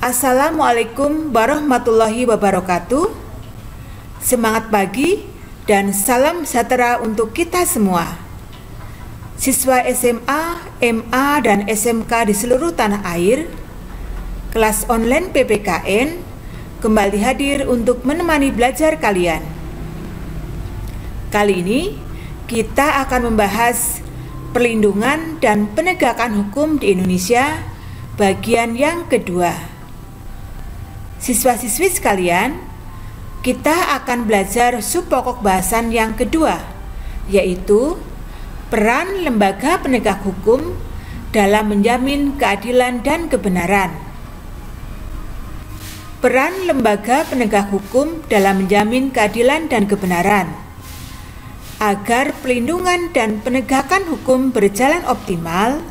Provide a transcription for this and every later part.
Assalamualaikum warahmatullahi wabarakatuh. Semangat pagi dan salam sejahtera untuk kita semua. Siswa SMA, MA, dan SMK di seluruh tanah air, kelas online PPKN kembali hadir untuk menemani belajar kalian. Kali ini kita akan membahas perlindungan dan penegakan hukum di Indonesia bagian yang kedua. Siswa-siswi sekalian, kita akan belajar subpokok bahasan yang kedua, yaitu peran lembaga penegak hukum dalam menjamin keadilan dan kebenaran. Peran lembaga penegak hukum dalam menjamin keadilan dan kebenaran. Agar pelindungan dan penegakan hukum berjalan optimal,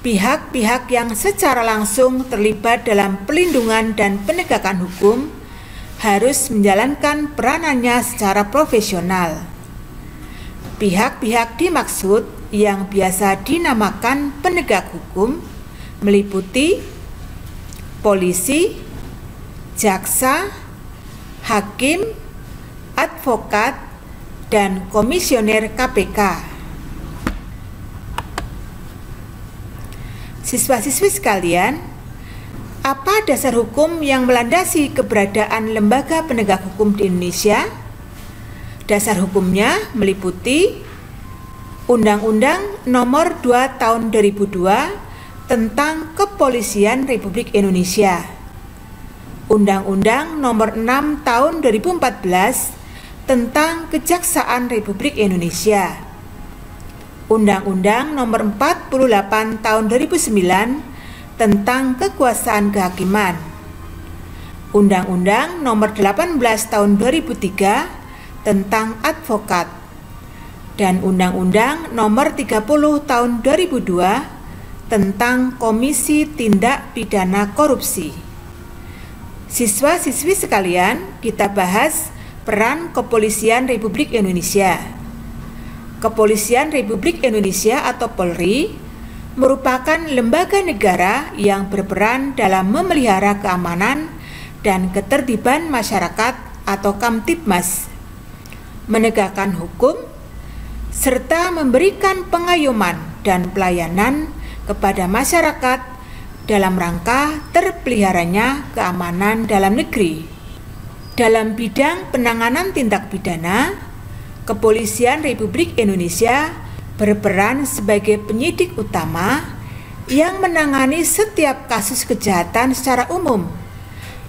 pihak-pihak yang secara langsung terlibat dalam pelindungan dan penegakan hukum harus menjalankan peranannya secara profesional. Pihak-pihak dimaksud yang biasa dinamakan penegak hukum meliputi polisi, jaksa, hakim, advokat, dan komisioner KPK. Siswa-siswi sekalian, apa dasar hukum yang melandasi keberadaan lembaga penegak hukum di Indonesia? Dasar hukumnya meliputi Undang-Undang Nomor 2 Tahun 2002 tentang Kepolisian Republik Indonesia, Undang-Undang Nomor 6 Tahun 2014 tentang Kejaksaan Republik Indonesia, Undang-Undang Nomor 48 Tahun 2009 tentang Kekuasaan Kehakiman, Undang-Undang Nomor 18 Tahun 2003 tentang Advokat, dan Undang-Undang Nomor 30 Tahun 2002 tentang Komisi Tindak Pidana Korupsi. Siswa-siswi sekalian, kita bahas peran Kepolisian Republik Indonesia. Kepolisian Republik Indonesia atau Polri merupakan lembaga negara yang berperan dalam memelihara keamanan dan ketertiban masyarakat atau Kamtibmas, menegakkan hukum, serta memberikan pengayoman dan pelayanan kepada masyarakat dalam rangka terpeliharanya keamanan dalam negeri. Dalam bidang penanganan tindak pidana, Kepolisian Republik Indonesia berperan sebagai penyidik utama yang menangani setiap kasus kejahatan secara umum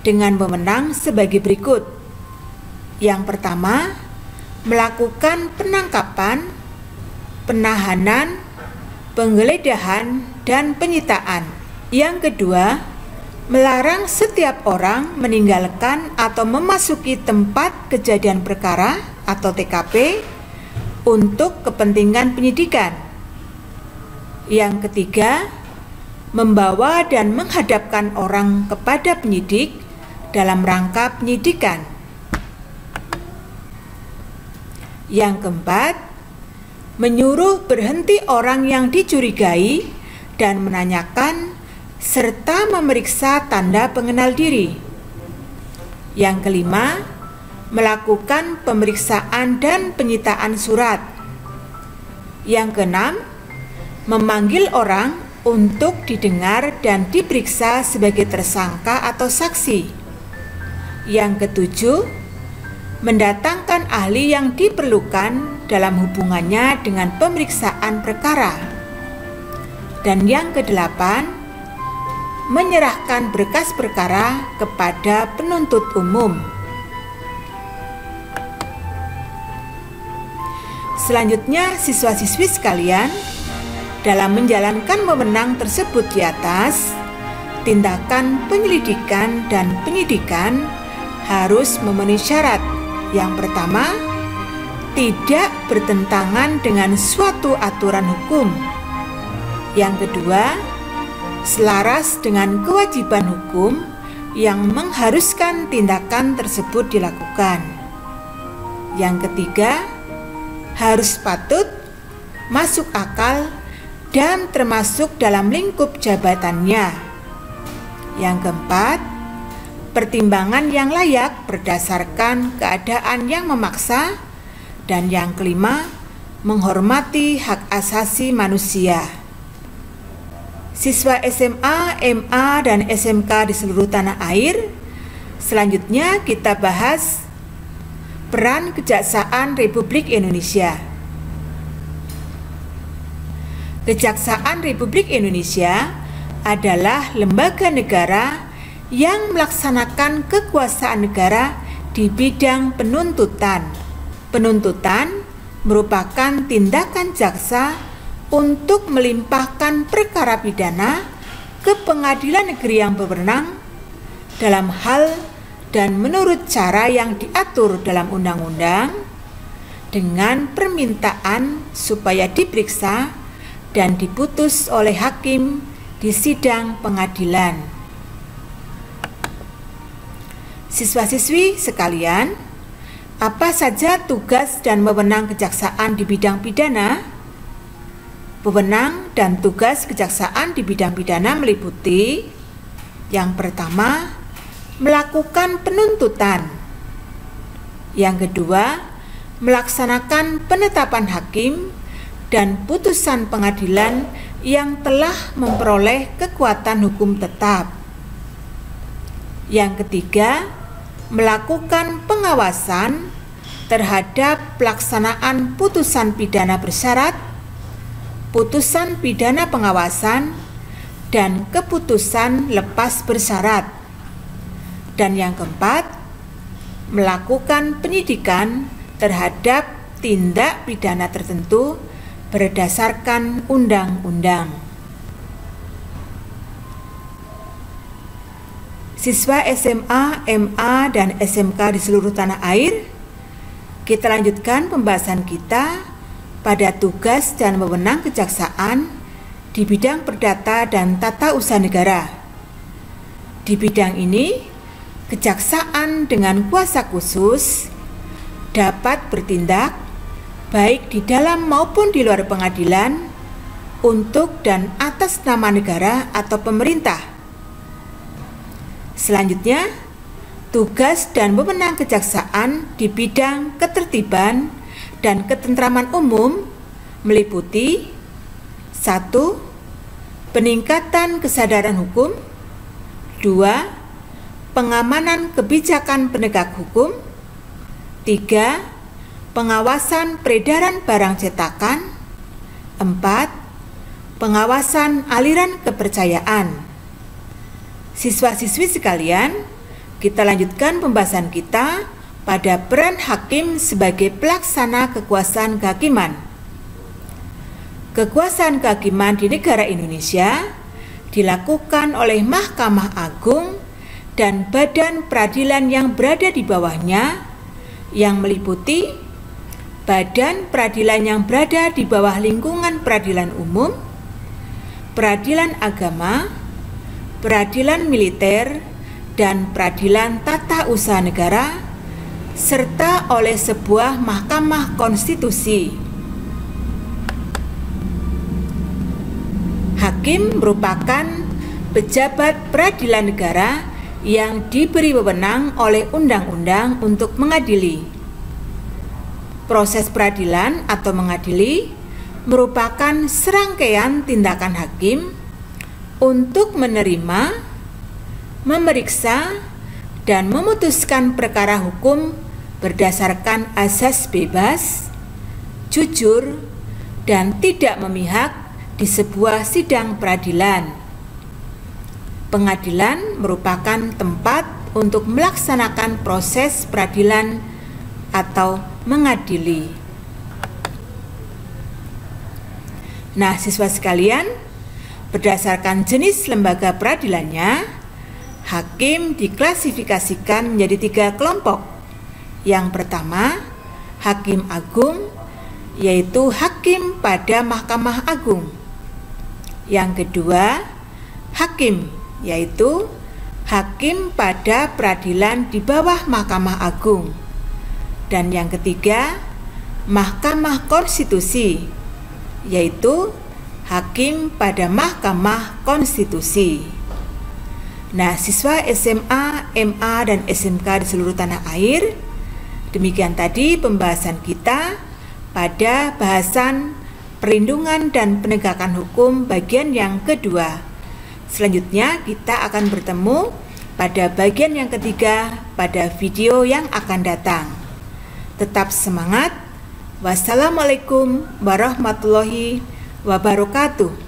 dengan wewenang sebagai berikut. Yang pertama, melakukan penangkapan, penahanan, penggeledahan, dan penyitaan. Yang kedua, melarang setiap orang meninggalkan atau memasuki tempat kejadian perkara atau TKP untuk kepentingan penyidikan. Yang ketiga, membawa dan menghadapkan orang kepada penyidik dalam rangka penyidikan. Yang keempat, menyuruh berhenti orang yang dicurigai dan menanyakan serta memeriksa tanda pengenal diri. Yang kelima, melakukan pemeriksaan dan penyitaan surat. Yang keenam, memanggil orang untuk didengar dan diperiksa sebagai tersangka atau saksi. Yang ketujuh, mendatangkan ahli yang diperlukan dalam hubungannya dengan pemeriksaan perkara. Dan yang kedelapan, menyerahkan berkas perkara kepada penuntut umum. Selanjutnya, siswa-siswi sekalian, dalam menjalankan wewenang tersebut di atas, tindakan penyelidikan dan penyidikan harus memenuhi syarat. Yang pertama, tidak bertentangan dengan suatu aturan hukum. Yang kedua, selaras dengan kewajiban hukum yang mengharuskan tindakan tersebut dilakukan. Yang ketiga, harus patut, masuk akal, dan termasuk dalam lingkup jabatannya. Yang keempat, pertimbangan yang layak berdasarkan keadaan yang memaksa. Dan yang kelima, menghormati hak asasi manusia. Siswa SMA, MA, dan SMK di seluruh tanah air, selanjutnya kita bahas peran Kejaksaan Republik Indonesia. Kejaksaan Republik Indonesia adalah lembaga negara yang melaksanakan kekuasaan negara di bidang penuntutan. Penuntutan merupakan tindakan jaksa untuk melimpahkan perkara pidana ke pengadilan negeri yang berwenang dalam hal dan menurut cara yang diatur dalam undang-undang dengan permintaan supaya diperiksa dan diputus oleh hakim di sidang pengadilan. Siswa-siswi sekalian, apa saja tugas dan wewenang kejaksaan di bidang pidana? Wewenang dan tugas kejaksaan di bidang pidana meliputi: yang pertama, melakukan penuntutan. Yang kedua, melaksanakan penetapan hakim dan putusan pengadilan yang telah memperoleh kekuatan hukum tetap. Yang ketiga, melakukan pengawasan terhadap pelaksanaan putusan pidana bersyarat, putusan pidana pengawasan, dan keputusan lepas bersyarat. Dan yang keempat, melakukan penyidikan terhadap tindak pidana tertentu berdasarkan undang-undang. Siswa SMA, MA, dan SMK di seluruh tanah air, kita lanjutkan pembahasan kita pada tugas dan wewenang kejaksaan di bidang perdata dan tata usaha negara. Di bidang ini, kejaksaan dengan kuasa khusus dapat bertindak baik di dalam maupun di luar pengadilan untuk dan atas nama negara atau pemerintah. Selanjutnya, tugas dan wewenang kejaksaan di bidang ketertiban dan ketentraman umum meliputi: 1. Peningkatan kesadaran hukum. 2. Pengamanan kebijakan penegak hukum. 3. Pengawasan peredaran barang cetakan. 4. Pengawasan aliran kepercayaan. Siswa-siswi sekalian, kita lanjutkan pembahasan kita pada peran hakim sebagai pelaksana kekuasaan kehakiman. Kekuasaan kehakiman di negara Indonesia dilakukan oleh Mahkamah Agung dan badan peradilan yang berada di bawahnya, yang meliputi badan peradilan yang berada di bawah lingkungan peradilan umum, peradilan agama, peradilan militer, dan peradilan tata usaha negara, serta oleh sebuah Mahkamah Konstitusi. Hakim merupakan pejabat peradilan negara yang diberi wewenang oleh undang-undang untuk mengadili. Proses peradilan atau mengadili merupakan serangkaian tindakan hakim untuk menerima, memeriksa, dan memutuskan perkara hukum berdasarkan asas bebas, jujur, dan tidak memihak di sebuah sidang peradilan. Pengadilan merupakan tempat untuk melaksanakan proses peradilan atau mengadili. Nah, siswa sekalian, berdasarkan jenis lembaga peradilannya, hakim diklasifikasikan menjadi 3 kelompok. Yang pertama, hakim agung, yaitu hakim pada Mahkamah Agung. Yang kedua, hakim, yaitu hakim pada peradilan di bawah Mahkamah Agung. Dan yang ketiga, Mahkamah Konstitusi, yaitu hakim pada Mahkamah Konstitusi. Nah, siswa SMA, MA, dan SMK di seluruh tanah air, demikian tadi pembahasan kita pada bahasan perlindungan dan penegakan hukum bagian yang kedua. Selanjutnya kita akan bertemu pada bagian yang ketiga pada video yang akan datang. Tetap semangat. Wassalamualaikum warahmatullahi wabarakatuh.